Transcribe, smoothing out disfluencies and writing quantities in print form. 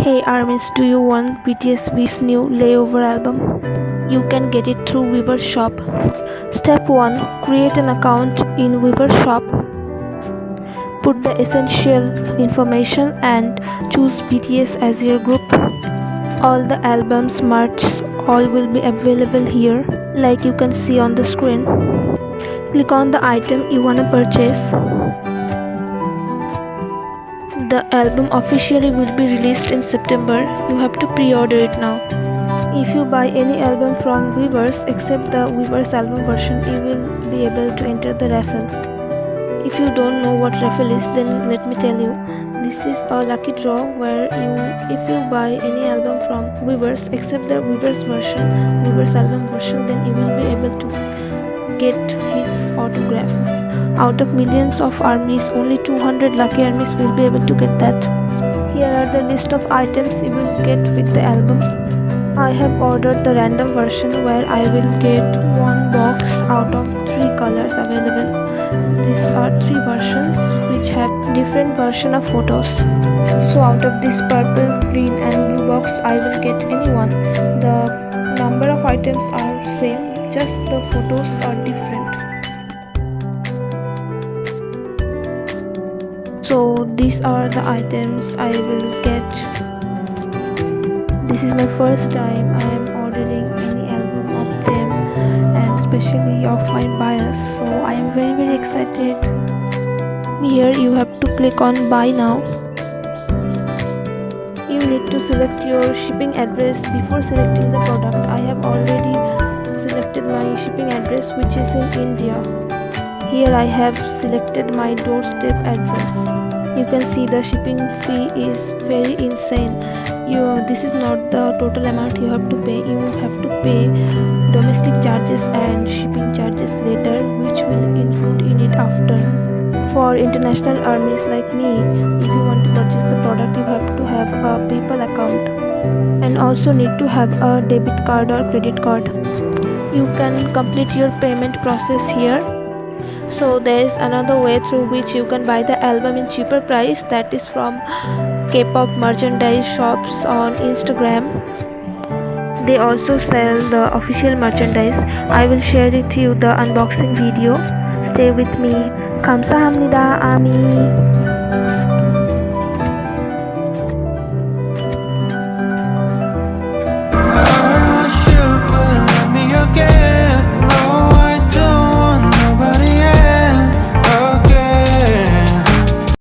Hey armies, do you want BTS's new layover album? You can get it through Weverse shop. Step 1. Create an account in Weverse shop. Put the essential information and choose BTS as your group. All the albums merch all will be available here, like you can see on the screen. Click on the item you wanna purchase. The album officially will be released in September. You have to pre-order it now. If you buy any album from Weverse except the Weverse album version, you will be able to enter the raffle. If you don't know what raffle is, then let me tell you. This is a lucky draw where if you buy any album from Weverse except the Weverse album version, then you will be able to get his autograph. Out of millions of armies, only 200 lucky armies will be able to get that. Here are the list of items you will get with the album. I have ordered the random version where I will get one box out of 3 colors available. These are 3 versions which have different version of photos. So out of this purple, green and blue box, I will get any one. The number of items are same, just the photos are different. So these are the items I will get. This is my first time I am ordering any album of them, and especially of my bias, so I am very excited. Here you have to click on buy now. You need to select your shipping address before selecting the product. I have already selected my shipping address, which is in India. Here I have selected my doorstep address. You can see the shipping fee is very insane. This is not the total amount you have to pay. You have to pay domestic charges and shipping charges later, which will include in it after. For international armies like me, if you want to purchase the product, you have to have a PayPal account and also need to have a debit card or credit card. You can complete your payment process here. So there is another way through which you can buy the album in cheaper price, that is from K-pop merchandise shops on Instagram. They also sell the official merchandise. I will share with you the unboxing video. Stay with me. 감사합니다, 아미.